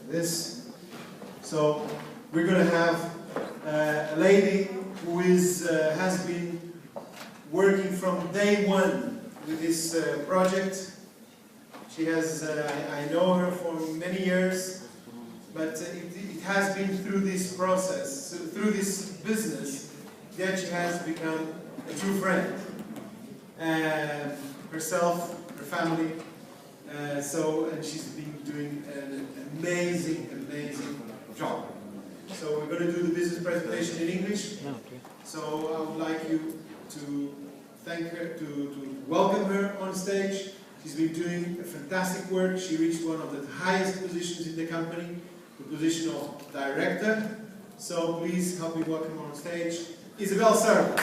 this. So we're going to have a lady who has been working from day one with this project. She has, I know her for many years, but it has been through this process, through this business, that she has become a true friend. Herself, her family, and she's been doing an amazing job. So we're going to do the business presentation in English. So I would like you to thank her, to welcome her on stage. She's been doing a fantastic work. She reached one of the highest positions in the company, the position of director. So please help me welcome her on stage, Isabel Searle.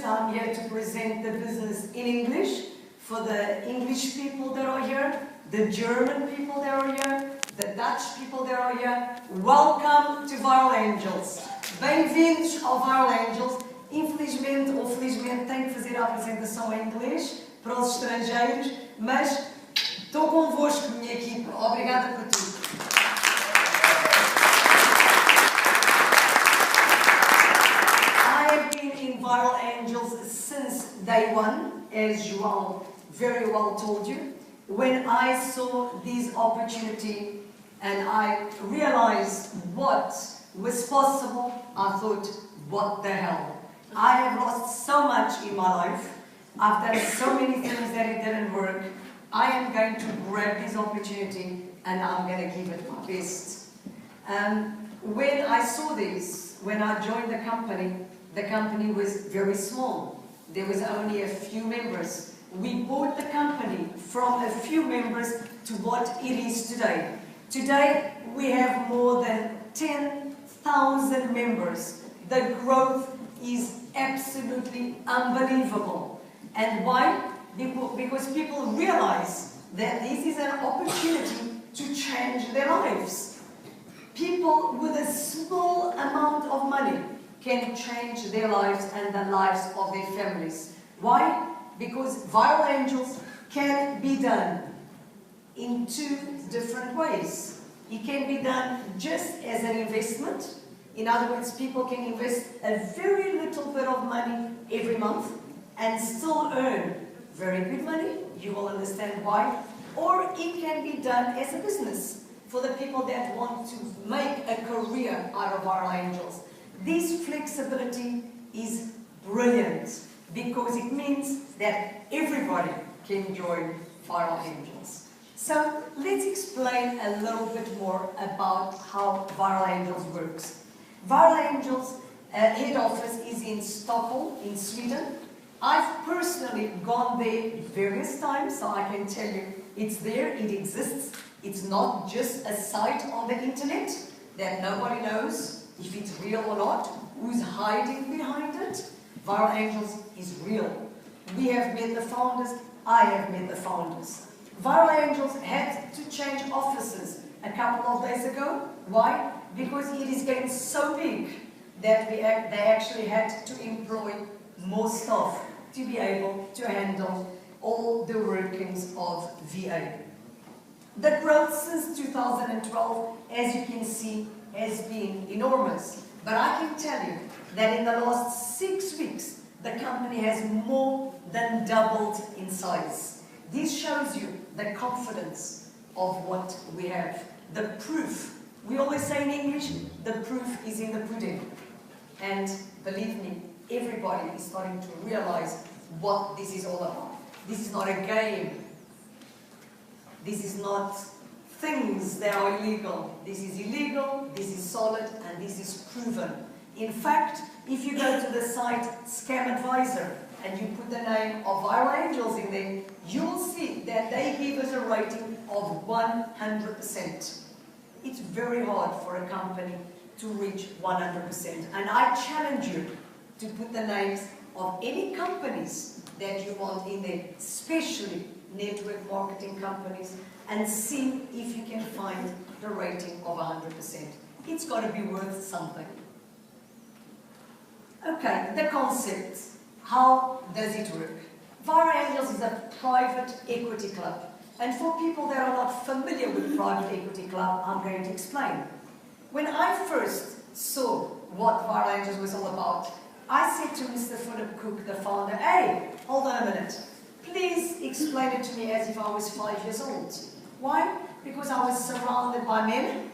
I'm here to present the business in English for the English people that are here, the German people that are here, the Dutch people that are here. Welcome to Viral Angels. Bem-vindos ao Viral Angels. Infelizmente ou felizmente tenho que fazer a apresentação em inglês para os estrangeiros, mas estou convosco, minha equipa. Obrigada por tudo. Viral Angels since day one, as João very well told you. When I saw this opportunity and I realized what was possible, I thought, what the hell? I have lost so much in my life. I've done so many things that it didn't work. I am going to grab this opportunity and I'm going to give it my best. When I saw this, when I joined the company was very small. There was only a few members. We bought the company from a few members to what it is today. Today, we have more than 10,000 members. The growth is absolutely unbelievable. And why? Because people realize that this is an opportunity to change their lives. People with a small amount of money can change their lives and the lives of their families. Why? Because Viral Angels can be done in two different ways. It can be done just as an investment. In other words, people can invest a very little bit of money every month and still earn very good money. You will understand why. Or it can be done as a business for the people that want to make a career out of Viral Angels. This flexibility is brilliant because it means that everybody can join Viral Angels. So let's explain a little bit more about how Viral Angels works. Viral Angels head office is in Stockholm, in Sweden. I've personally gone there various times, so I can tell you it's there, it exists. It's not just a site on the internet that nobody knows if it's real or not, who's hiding behind it. Viral Angels is real. We have met the founders, I have met the founders. Viral Angels had to change offices a couple of days ago. Why? Because it is getting so big that they actually had to employ more staff to be able to handle all the workings of VA. The growth since 2012, as you can see, has been enormous. But I can tell you that in the last 6 weeks, the company has more than doubled in size. This shows you the confidence of what we have. The proof. We always say in English, the proof is in the pudding. And believe me, everybody is starting to realize what this is all about. This is not a game. This is not things that are illegal. This is illegal, this is solid, and this is proven. In fact, if you go to the site Scam Advisor and you put the name of Viral Angels in there, you'll see that they give us a rating of 100%. It's very hard for a company to reach 100%. And I challenge you to put the names of any companies that you want in there, especially network marketing companies, and see if you can find the rating of 100%. It's got to be worth something. Okay, the concept. How does it work? Vara Angels is a private equity club. And for people that are not familiar with private equity club, I'm going to explain. When I first saw what Vara Angels was all about, I said to Mr. Philip Cook, the founder, hey, hold on a minute. Please explain it to me as if I was 5 years old. Why? Because I was surrounded by men.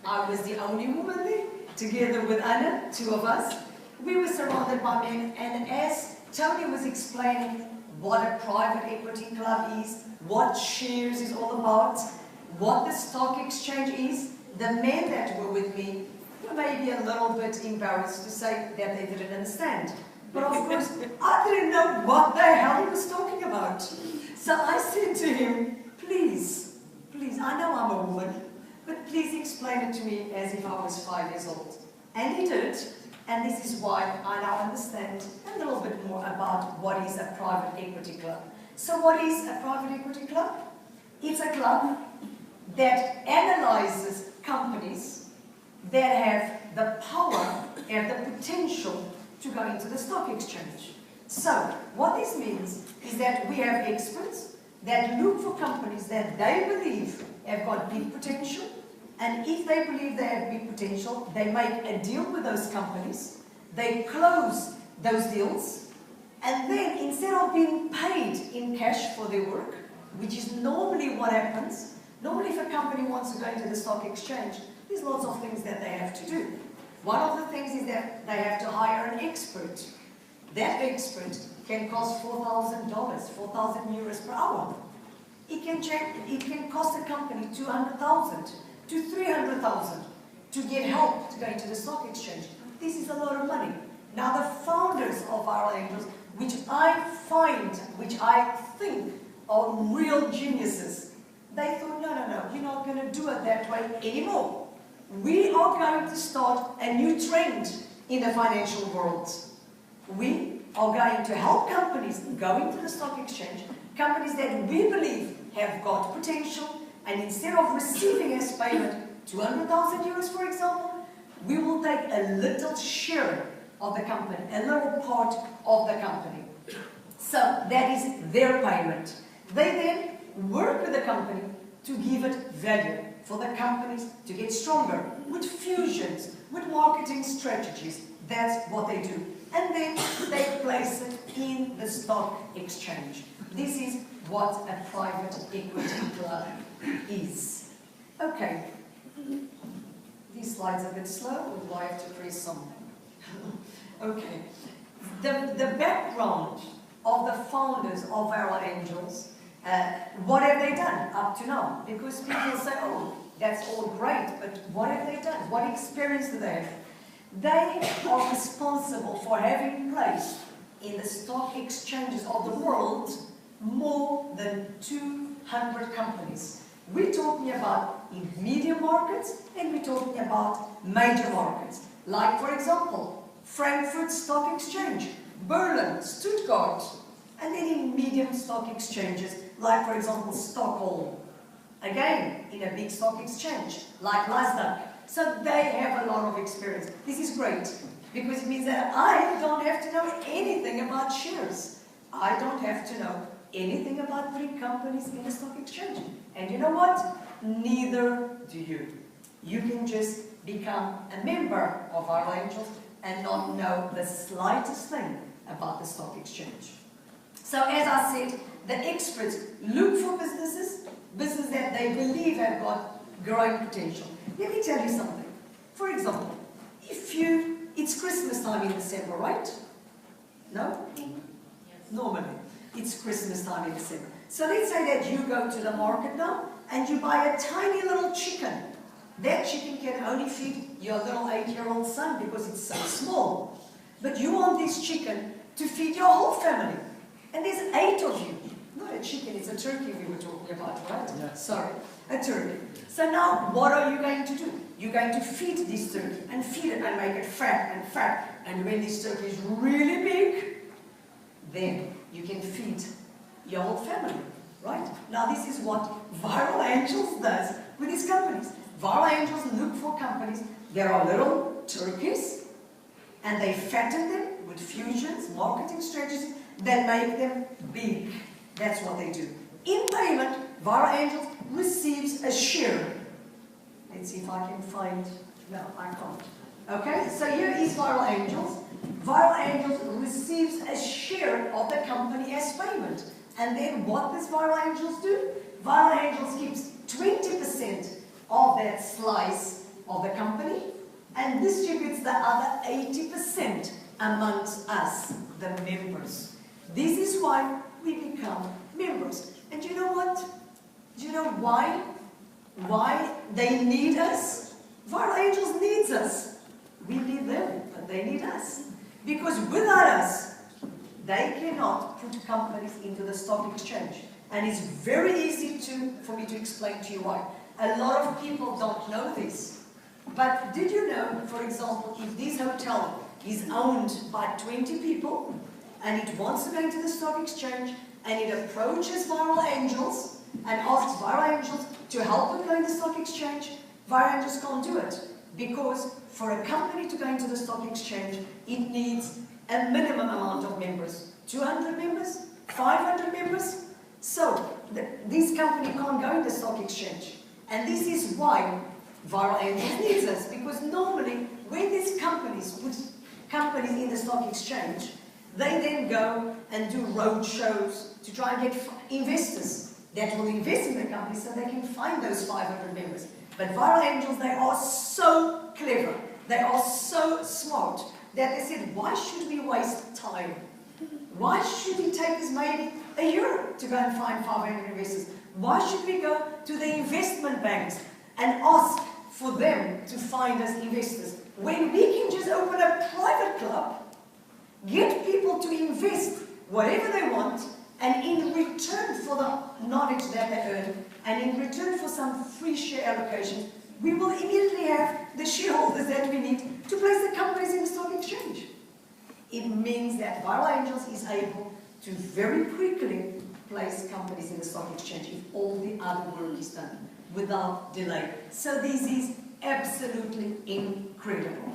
I was the only woman there, together with Anna, two of us. We were surrounded by men, and as Tony was explaining what a private equity club is, what shares is all about, what the stock exchange is, the men that were with me were maybe a little bit embarrassed to say that they didn't understand. But of course, I didn't know what the hell he was talking about. So I said to him, please, I know I'm a woman, but please explain it to me as if I was 5 years old. And he did. And this is why I now understand a little bit more about what is a private equity club. So what is a private equity club? It's a club that analyzes companies that have the power and the potential to go into the stock exchange. So what this means is that we have experts that look for companies that they believe have got big potential. And if they believe they have big potential, they make a deal with those companies, they close those deals, and then instead of being paid in cash for their work, which is normally what happens, normally if a company wants to go into the stock exchange, there's lots of things that they have to do. One of the things is that they have to hire an expert. That expert can cost $4,000, 4,000 euros per hour. It can cost a company 200,000 to 300,000 to get help to go into the stock exchange. This is a lot of money. Now the founders of our angels, which I think are real geniuses, they thought, no, we're not going to do it that way anymore. We are going to start a new trend in the financial world. We are going to help companies go into the stock exchange, companies that we believe have got potential, and instead of receiving as payment 200,000 euros, for example, we will take a little share of the company, a little part of the company. So that is their payment. They then work with the company to give it value, for the companies to get stronger, with fusions, with marketing strategies. That's what they do. And then they place it in the stock exchange. This is what a private equity club is. Okay. These slides are a bit slow, or do I have to press some? Okay. The background of the founders of our angels, what have they done up to now? Because people say, oh, that's all great, but what have they done? What experience do they have? They are responsible for having placed in the stock exchanges of the world more than 200 companies. We're talking about in medium markets, and we're talking about major markets. Like, for example, Frankfurt Stock Exchange, Berlin, Stuttgart, and then in medium stock exchanges, like, for example, Stockholm. Again, in a big stock exchange, like Nasdaq. So they have a lot of experience. This is great, because it means that I don't have to know anything about shares. I don't have to know anything about big companies in the stock exchange. And you know what? Neither do you. You can just become a member of our angels and not know the slightest thing about the stock exchange. So as I said, the experts look for businesses that they believe have got growing potential. Let me tell you something. For example, it's Christmas time in December, right? No? Yes. Normally, it's Christmas time in December. So let's say that you go to the market now and you buy a tiny little chicken. That chicken can only feed your little 8-year-old son because it's so small. But you want this chicken to feed your whole family. And there's 8 of you. Not a chicken, it's a turkey we were talking about, right? Yeah. Sorry, a turkey. So now, what are you going to do? You're going to feed this turkey, and feed it, and make it fat and fat. And when this turkey is really big, then you can feed your whole family, right? Now this is what Viral Angels does with these companies. Viral Angels look for companies. There are little turkeys, and they fatten them with fusions, marketing strategies that make them big. That's what they do. In payment, Viral Angels receives a share. Let's see if I can find, no, I can't. Okay, so here is Viral Angels. Viral Angels receives a share of the company as payment. And then what does Viral Angels do? Viral Angels keeps 20% of that slice of the company and distributes the other 80% amongst us, the members. This is why we become members. And you know what? Do you know why? Why they need us? Viral Angels needs us. We need them, but they need us. Because without us, they cannot put companies into the stock exchange. And it's very easy for me to explain to you why. A lot of people don't know this. But did you know, for example, if this hotel is owned by 20 people, and it wants to go into the stock exchange, and it approaches Viral Angels, and asks Viral Angels to help it go into the stock exchange, Viral Angels can't do it. Because for a company to go into the stock exchange, it needs a minimum amount of members. 200 members? 500 members? So, this company can't go into the stock exchange. And this is why Viral Angels needs us. Because normally, when these companies put companies in the stock exchange, they then go and do road shows to try and get investors that will invest in the company so they can find those 500 members. But Viral Angels, they are so clever, they are so smart, that they said, why should we waste time? Why should it take us maybe a year to go and find 500 investors? Why should we go to the investment banks and ask for them to find us investors, when we can just open a private club, get people to invest whatever they want, and in return for the knowledge that they earn, and in return for some free share allocation, we will immediately have the shareholders that we need to place the companies in the stock exchange. It means that Viral Angels is able to very quickly place companies in the stock exchange if all the other work is done without delay. So this is absolutely incredible.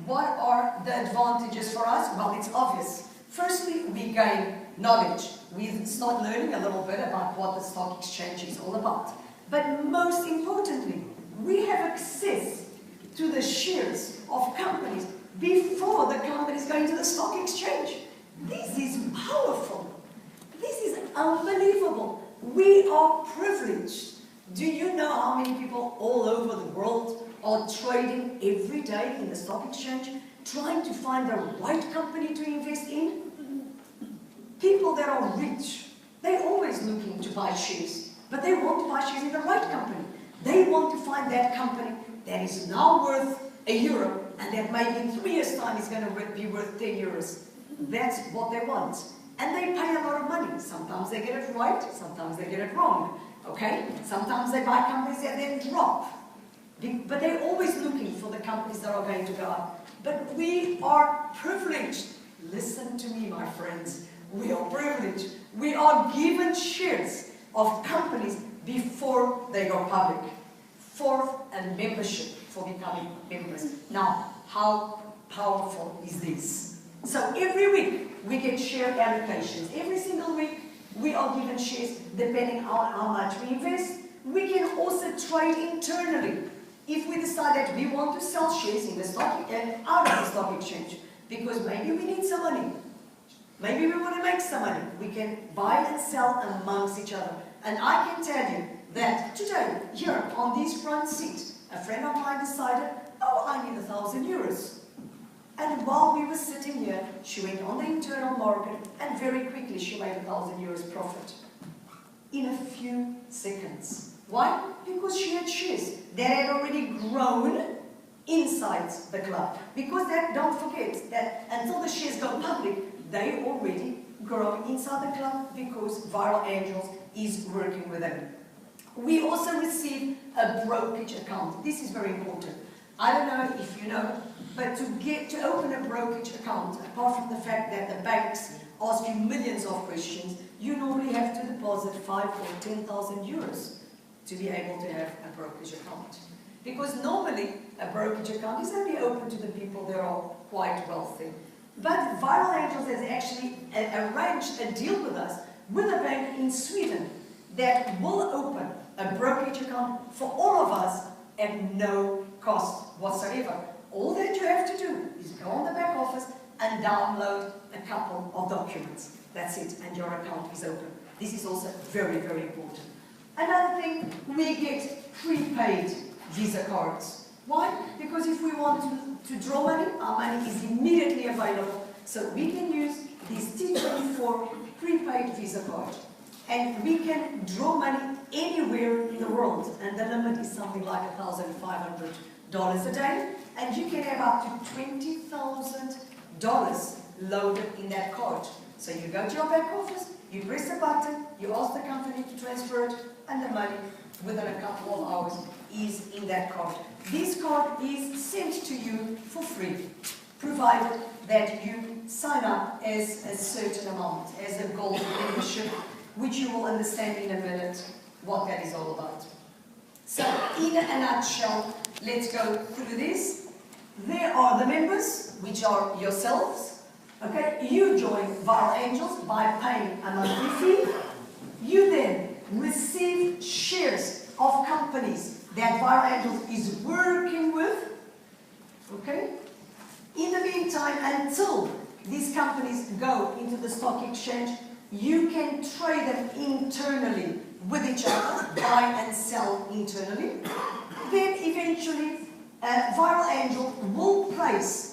What are the advantages for us? Well, it's obvious. Firstly, we gain knowledge. We start learning a little bit about what the stock exchange is all about. But most importantly, we have access to the shares of companies before the companies go into the stock exchange. This is powerful. This is unbelievable. We are privileged. Do you know how many people all over the world are trading every day in the stock exchange, trying to find the right company to invest in? People that are rich, they're always looking to buy shares, but they want to buy shares in the right company. They want to find that company that is now worth €1 and that maybe in 3 years' time is going to be worth €10. That's what they want. And they pay a lot of money. Sometimes they get it right, sometimes they get it wrong. Okay? Sometimes they buy companies that then drop. But they're always looking for the companies that are going to go up. But we are privileged. Listen to me, my friends. We are privileged. We are given shares of companies before they go public. For a membership, for becoming members. Now, how powerful is this? So every week, we get share allocations. Every single week, we are given shares depending on how much we invest. We can also trade internally. If we decide that we want to sell shares in the stock and out of the stock exchange, because maybe we need some money, maybe we want to make some money, we can buy and sell amongst each other. And I can tell you that today, here on this front seat, a friend of mine decided, oh, I need €1,000. And while we were sitting here, she went on the internal market, and very quickly she made €1,000 profit in a few seconds. Why? Because she had shares that had already grown inside the club. Because that, don't forget that until the shares go public, they already grow inside the club because Viral Angels is working with them. We also receive a brokerage account. This is very important. I don't know if you know, but to open a brokerage account, apart from the fact that the banks ask you millions of questions, you normally have to deposit 5,000 or 10,000 euros to be able to have a brokerage account. Because normally a brokerage account is only open to the people that are quite wealthy. But Viral Angels has actually arranged a deal with us, with a bank in Sweden, that will open a brokerage account for all of us at no cost whatsoever. All that you have to do is go on the back office and download a couple of documents. That's it, and your account is open. This is also very, very important. Another thing, we get prepaid Visa cards. Why? Because if we want to draw money, our money is immediately available. So we can use this T24 prepaid Visa card. And we can draw money anywhere in the world. And the limit is something like $1,500 a day. And you can have up to $20,000 loaded in that card. So you go to your back office, you press a button, you ask the company to transfer it, and the money, within a couple of hours, is in that card. This card is sent to you for free, provided that you sign up as a certain amount, as a gold membership, which you will understand in a minute what that is all about. So, in a nutshell, let's go through this. There are the members, which are yourselves. Okay, you join Viral Angels by paying a monthly fee. You then receive shares of companies that Viral Angels is working with. Okay? In the meantime, until these companies go into the stock exchange, you can trade them internally with each other, buy and sell internally. Then eventually, Viral Angel will place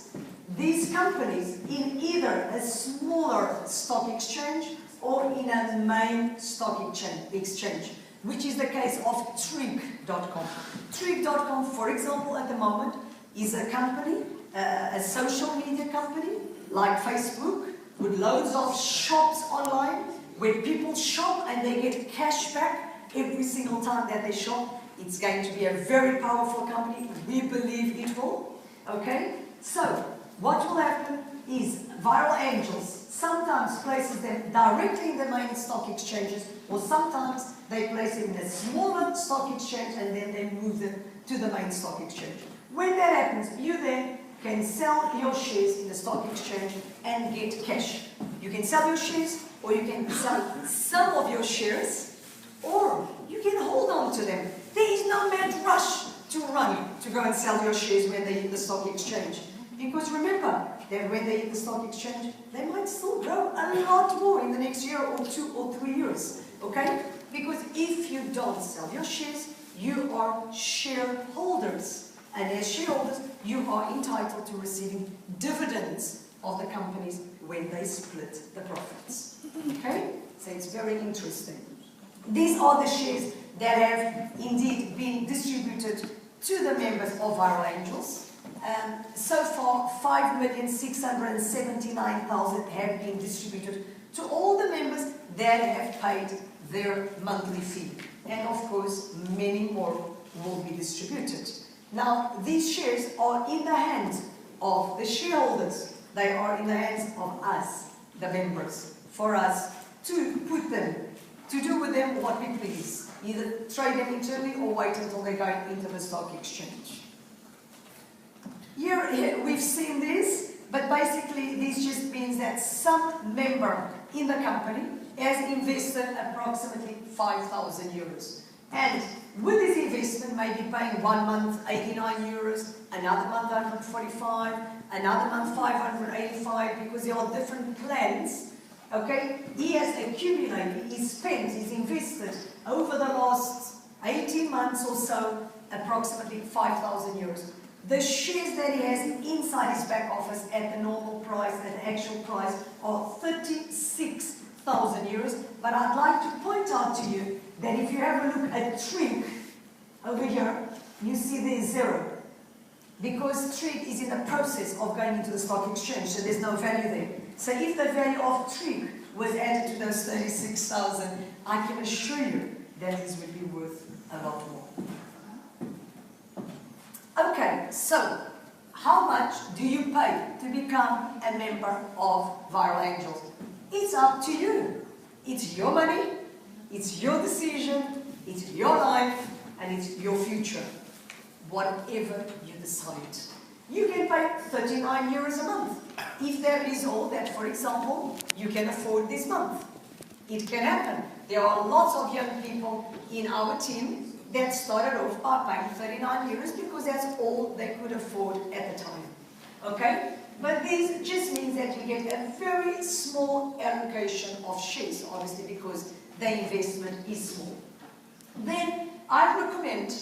these companies in either a smaller stock exchange or in a main stock exchange, which is the case of Trig.com. Trig.com, for example, at the moment, is a company, a social media company, like Facebook, with loads of shops online, where people shop and they get cash back every single time that they shop. It's going to be a very powerful company. We believe it will. Okay? So, what will happen is Viral Angels sometimes places them directly in the main stock exchanges, or sometimes they place them in a smaller stock exchange and then they move them to the main stock exchange. When that happens, you then can sell your shares in the stock exchange and get cash. You can sell your shares, or you can sell some of your shares, or you can hold on to them. There is no mad rush to run to go and sell your shares when they hit the stock exchange. Because remember that when they hit the stock exchange, they might still grow a lot more in the next year or 2 or 3 years. Okay? Because if you don't sell your shares, you are shareholders. And as shareholders, you are entitled to receiving dividends of the companies when they split the profits. Okay? So it's very interesting. These are the shares that have indeed been distributed to the members of Viral Angels. So far, 5,679,000 have been distributed to all the members that have paid their monthly fee. And of course, many more will be distributed. Now, these shares are in the hands of the shareholders. They are in the hands of us, the members, for us to put them, to do with them what we please. Either trade them internally or wait until they go into the stock exchange. Here we've seen this, but basically this just means that some member in the company has invested approximately 5,000 euros. And with this investment, maybe paying 1 month 89 euros, another month 145, another month 585, because there are different plans. Okay, he has accumulated, he's spent, he's invested over the last 18 months or so, approximately 5,000 euros. The shares that he has inside his back office at the normal price, at the actual price, are 36,000 euros. But I'd like to point out to you that if you have a look at Trig over here, you see there's 0. Because Trig is in the process of going into the stock exchange, so there's no value there. So if the value of Trig was added to those 36,000, I can assure you that this would be worth a lot more. Okay, so how much do you pay to become a member of Viral Angels? It's up to you. It's your money, it's your decision, it's your life, and it's your future. Whatever you decide. You can pay 39 euros a month. If that is all that, for example, you can afford this month. It can happen. There are lots of young people in our team that started off by paying 39 euros because that's all they could afford at the time. Okay? But this just means that you get a very small allocation of shares, obviously because the investment is small. Then I recommend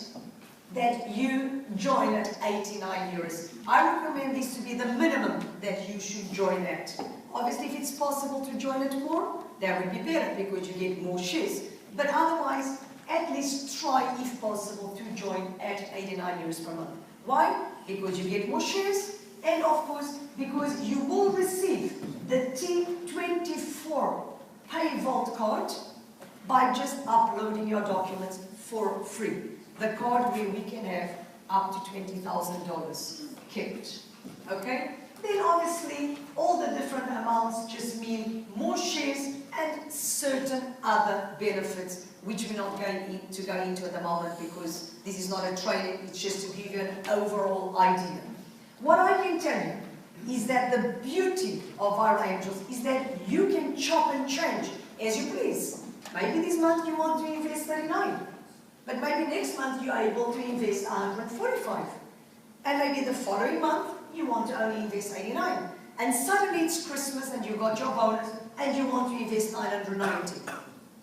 that you join at 89 euros. I recommend this to be the minimum that you should join at. Obviously, if it's possible to join at more, that would be better because you get more shares. But otherwise, at least try, if possible, to join at 89 euros per month. Why? Because you get more shares, and of course, because you will receive the T24 Pay Vault card by just uploading your documents for free. The card where we can have up to $20,000 kept. Okay? Then obviously, all the different amounts just mean more shares and certain other benefits, which we're not going to go into at the moment because this is not a training, it's just to give you an overall idea. What I can tell you is that the beauty of Viral Angels is that you can chop and change as you please. Maybe this month you want to invest 39, but maybe next month you're able to invest 145. And maybe the following month you want to only invest 89. And suddenly it's Christmas and you got your bonus and you want to invest 990.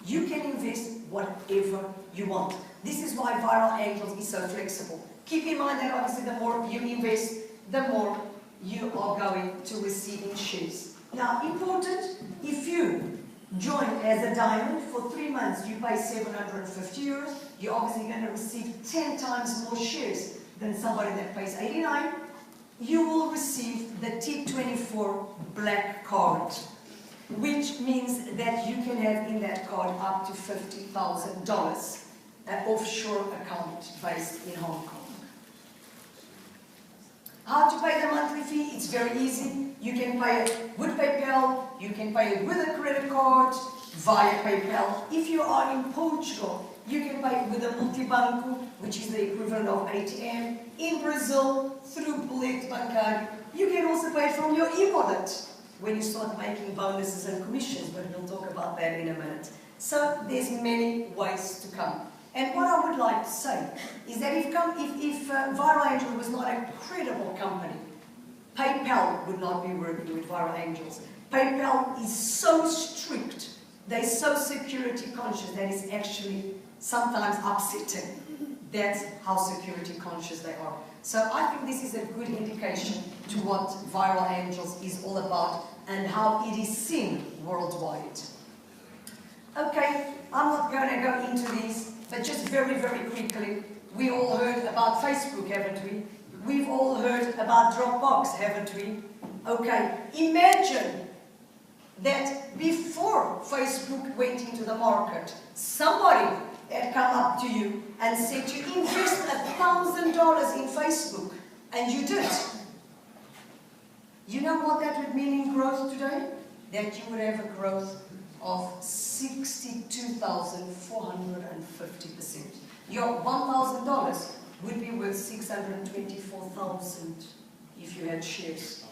You can invest whatever you want. This is why Viral Angels is so flexible. Keep in mind that obviously the more you invest, the more you are going to receive in shares. Now, important, if you join as a diamond for 3 months, you pay 750 euros, you're obviously going to receive 10 times more shares than somebody that pays 89. You will receive the T24 Black card, which means that you can have in that card up to $50,000, an offshore account based in Hong Kong. How to pay the monthly fee? It's very easy. You can pay it with PayPal, you can pay it with a credit card, via PayPal. If you are in Portugal, you can pay it with a multibanco, which is the equivalent of ATM. In Brazil, through Boleto Bancário. You can also pay from your e-wallet when you start making bonuses and commissions, but we'll talk about that in a minute. So there's many ways to come. And what I would like to say is that if Viral Angel was not a credible company, PayPal would not be working with Viral Angels. PayPal is so strict, they're so security conscious that it's actually sometimes upsetting. That's how security conscious they are. So I think this is a good indication to what Viral Angels is all about and how it is seen worldwide. Okay, I'm not going to go into these, but just very, very quickly, we all heard about Facebook, haven't we? We've all heard about Dropbox, haven't we? Okay, imagine that before Facebook went into the market, somebody had come up to you and said you invest $1,000 in Facebook, and you did. You know what that would mean in growth today? That you would have a growth of 62,450%. Your $1,000 would be worth 624,000 if you had shares.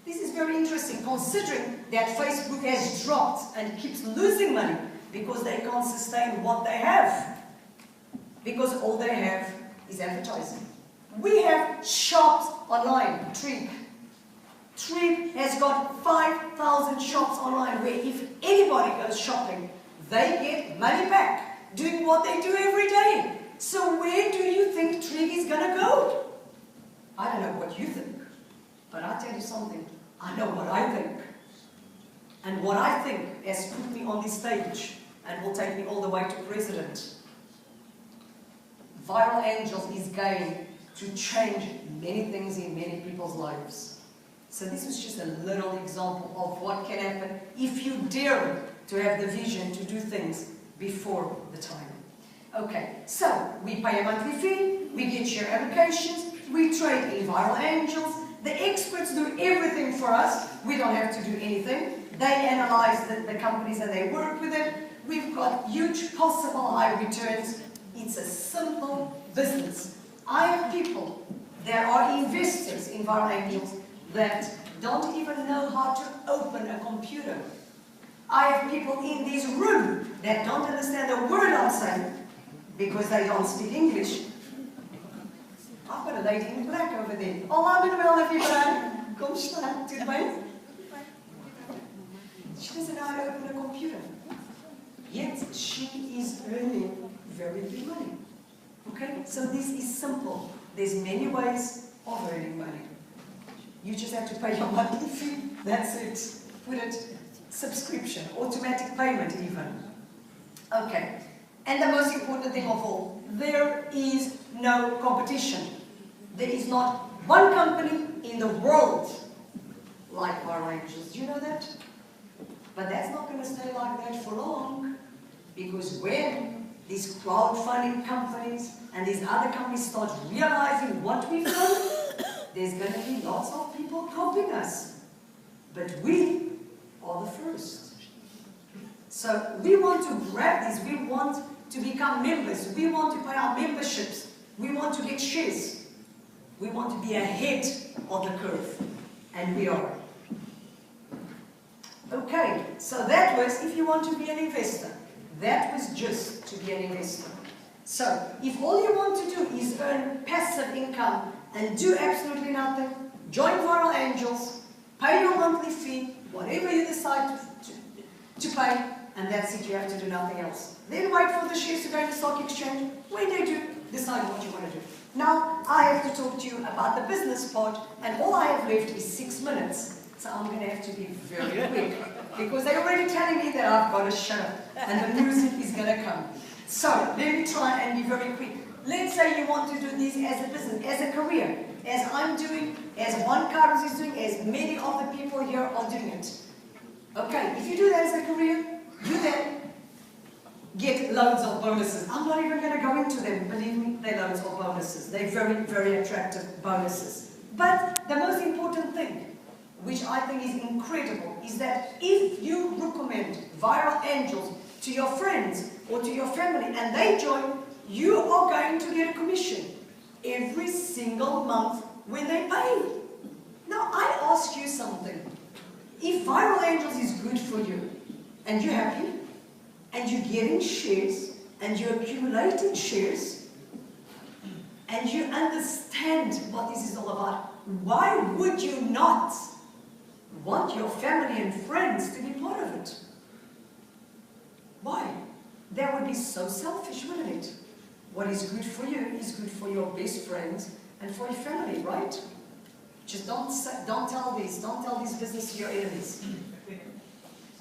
This is very interesting, considering that Facebook has dropped and keeps losing money because they can't sustain what they have. Because all they have is advertising. We have shops online, Trig. Trig has got 5,000 shops online where if anybody goes shopping, they get money back, doing what they do every day. So where do you think Trig is going to go? I don't know what you think, but I'll tell you something. I know what I think. And what I think has put me on this stage and will take me all the way to president. Viral Angels is going to change many things in many people's lives. So this was just a little example of what can happen if you dare to have the vision to do things before the time. Okay, so we pay a monthly fee, we get share allocations, we trade in viral angels, the experts do everything for us, we don't have to do anything. They analyze the companies and they work with them. We've got huge possible high returns. It's a simple business. I have people that are investors in viral angels that don't even know how to open a computer. I have people in this room that don't understand a word I'm saying because they don't speak English. I've got a lady in black over there. Olá, Manuela, everybody. Como está? Tudo bem? She doesn't know how to open a computer. Yet she is earning very big money. Okay? So this is simple. There's many ways of earning money. You just have to pay your monthly fee. That's it. Put it subscription, automatic payment even. Okay. And the most important thing of all, there is no competition. There is not one company in the world like Viral Angels. Do you know that? But that's not going to stay like that for long, because when these crowdfunding companies and these other companies start realizing what we've done, there's going to be lots of people copying us. But we are the first. So we want to grab this. We want to become members. We want to pay our memberships. We want to get shares. We want to be ahead of the curve. And we are. Okay, so that was if you want to be an investor. That was just to be an investor. So, if all you want to do is earn passive income and do absolutely nothing, join Viral Angels, pay your monthly fee, whatever you decide to pay, and that's it, you have to do nothing else. Then wait for the shares to go to the stock exchange. When they do, decide what you want to do. Now, I have to talk to you about the business part, and all I have left is 6 minutes. So I'm going to have to be very quick, because they're already telling me that I've got to shut up, and the music is going to come. So, let me try and be very quick. Let's say you want to do this as a business, as a career, as I'm doing, as Juan Carlos is doing, as many of the people here are doing it. Okay, if you do that as a career, you then get loads of bonuses. I'm not even going to go into them, believe me, they're loads of bonuses. They're very, very attractive bonuses. But the most important thing, which I think is incredible, is that if you recommend Viral Angels to your friends or to your family and they join, you are going to get a commission every single month when they pay. Now I ask you something. If Viral Angels is good for you and you're happy and you're getting shares and you're accumulating shares and you understand what this is all about, why would you not want your family and friends to be part of it? Why? That would be so selfish, wouldn't it? What is good for you is good for your best friends and for your family, right? Just don't tell this business to your enemies.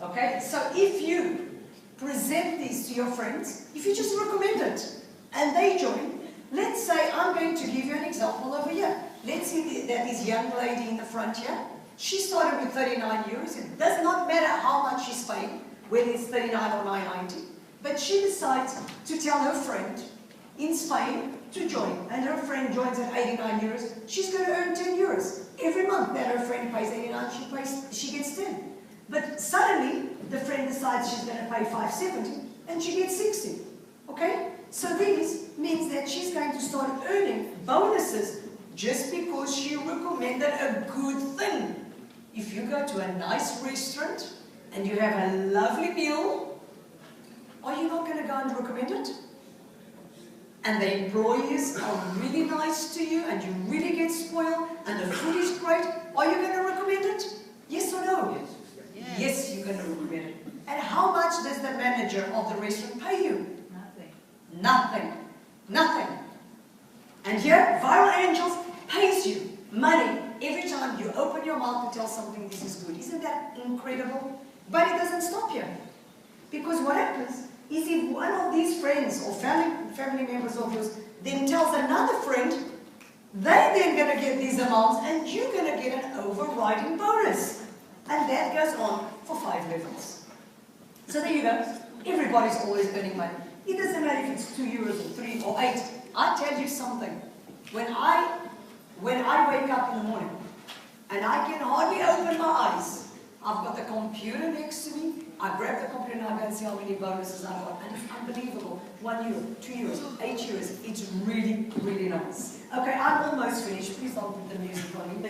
Okay? So if you present this to your friends, if you just recommend it and they join, let's say I'm going to give you an example over here. Let's see that this young lady in the front here, she started with 39 euros. It does not matter how much she's paying, whether it's 39 or 990. But she decides to tell her friend in Spain to join. And her friend joins at 89 euros. She's going to earn 10 euros. Every month that her friend pays 89, she gets 10. But suddenly, the friend decides she's going to pay 570, and she gets 60. Okay? So this means that she's going to start earning bonuses just because she recommended a good thing. If you go to a nice restaurant and you have a lovely meal, are you not going to go and recommend it? And the employees are really nice to you and you really get spoiled and the food is great, are you going to recommend it? Yes or no? Yes. Yes, you're going to recommend it. And how much does the manager of the restaurant pay you? Nothing. Nothing. Nothing. And here, Viral Angels pays you money every time you open your mouth to tell something this is good. Isn't that incredible? But it doesn't stop here. Because what happens is if one of these friends or family members of yours then tells another friend, They're then going to get these amounts and you're going to get an overriding bonus. And that goes on for 5 levels. So there you go. Everybody's always earning money. It doesn't matter if it's 2 euros or 3 or 8. I tell you something. When I wake up in the morning and I can hardly open my eyes, I've got the computer next to me. I grab the computer and I go and see how many bonuses I've got. And it's unbelievable. 1 euro, 2 euros, 8 euros. It's really, really nice. Okay, I'm almost finished. Please don't put the music on me.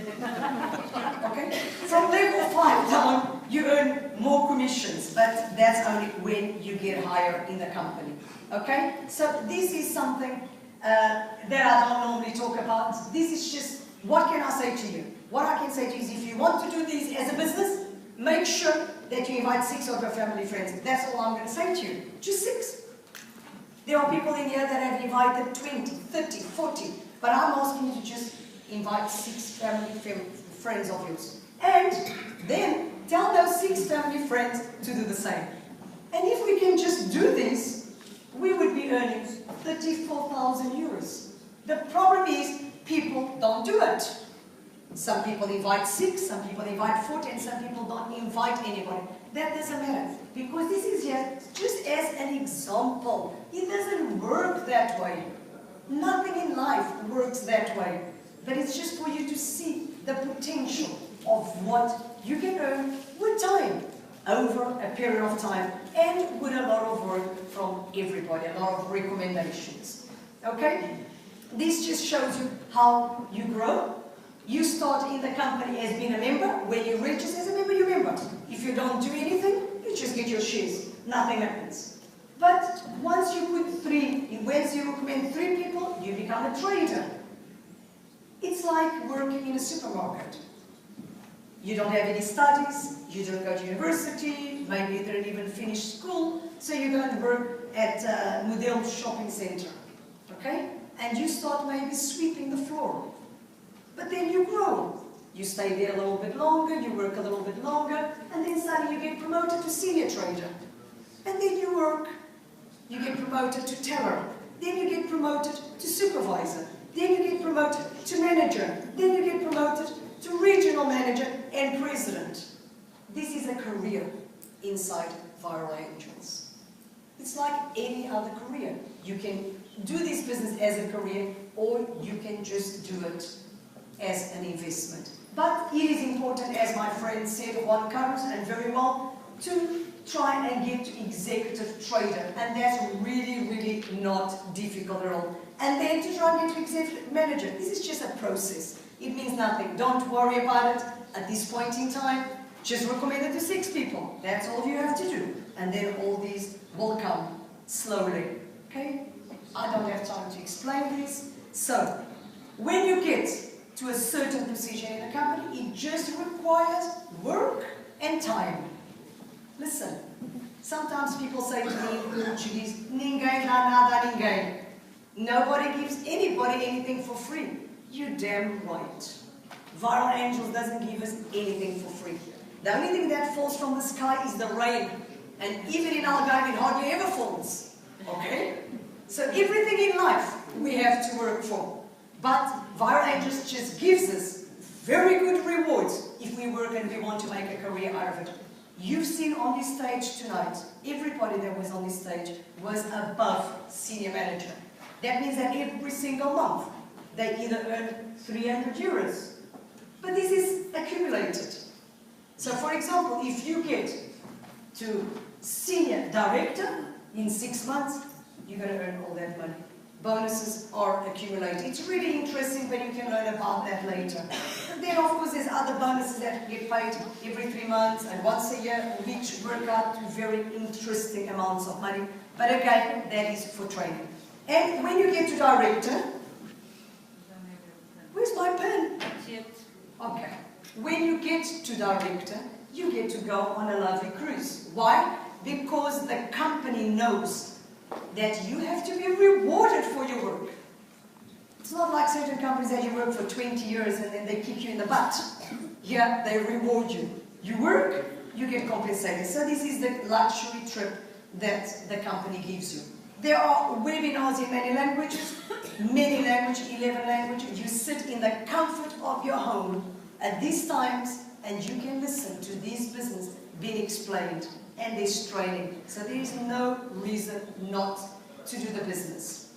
Okay? From level 5 down, you earn more commissions. But that's only when you get higher in the company. Okay? So this is something that I don't normally talk about. This is just, what can I say to you? What I can say to you is if you want to do this as a business, make sure that you invite 6 of your family friends. That's all I'm going to say to you. Just 6. There are people in here that have invited 20, 30, 40. But I'm asking you to just invite 6 family friends of yours. And then tell those 6 family friends to do the same. And if we can just do this, we would be earning 34,000 euros. The problem is people don't do it. Some people invite 6, some people invite 40, and some people don't invite anybody. That doesn't matter, because this is just as an example. It doesn't work that way. Nothing in life works that way. But it's just for you to see the potential of what you can earn with time, over a period of time, and with a lot of work from everybody, a lot of recommendations. Okay? This just shows you how you grow. You start in the company as being a member. When you register as a member, you're a member. If you don't do anything, you just get your shares. Nothing happens. But once you put 3, once you recommend 3 people, you become a trader. It's like working in a supermarket. You don't have any studies, you don't go to university, maybe you didn't even finish school, so you go and work at a Model shopping center. Okay? And you start maybe sweeping the floor. But then you grow. You stay there a little bit longer, you work a little bit longer, and then suddenly you get promoted to senior trader. And then you work, you get promoted to teller. Then you get promoted to supervisor. Then you get promoted to manager. Then you get promoted to regional manager and president. This is a career inside Viral Angels. It's like any other career. You can do this business as a career, or you can just do it as an investment. But it is important, as my friend said, one comes, and very well, to try and get to executive trader. And that's really, really not difficult at all. And then to try and get to executive manager. This is just a process. It means nothing. Don't worry about it at this point in time. Just recommend it to 6 people. That's all you have to do. And then all these will come slowly. Okay? I don't have time to explain this. So, when you get to a certain position in a company, it just requires work and time. Listen, sometimes people say to me in Portuguese, ninguém dá nada a ninguém. Nobody gives anybody anything for free. You're damn right. Viral Angels doesn't give us anything for free. The only thing that falls from the sky is the rain. And even in Algarve, it hardly ever falls. Okay? So everything in life we have to work for. But Viral Angels just gives us very good rewards if we work and we want to make a career out of it. You've seen on this stage tonight, everybody that was on this stage was above senior manager. That means that every single month they either earn 300 euros. But this is accumulated. So for example, if you get to senior director in 6 months, you're going to earn all that money. Bonuses are accumulated. It's really interesting, but you can learn about that later. And then of course there's other bonuses that get paid every 3 months and once a year, which work out to very interesting amounts of money. But again, that is for training. And when you get to director, where's my pen? Okay. When you get to director, you get to go on a lovely cruise. Why? Because the company knows that you have to be rewarded for your work. It's not like certain companies that you work for 20 years and then they kick you in the butt. Here, they reward you. You work, you get compensated. So this is the luxury trip that the company gives you. There are webinars in many languages. many languages, 11 languages. You sit in the comfort of your home at these times and you can listen to these business being explained and there's training. So there is no reason not to do the business.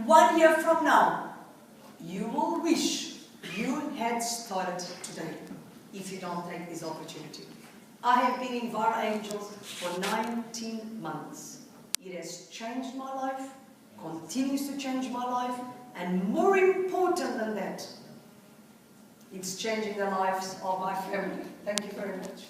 1 year from now, you will wish you had started today if you don't take this opportunity. I have been in VAR Angels for 19 months. It has changed my life, continues to change my life, and more important than that, it's changing the lives of my family. Thank you very much.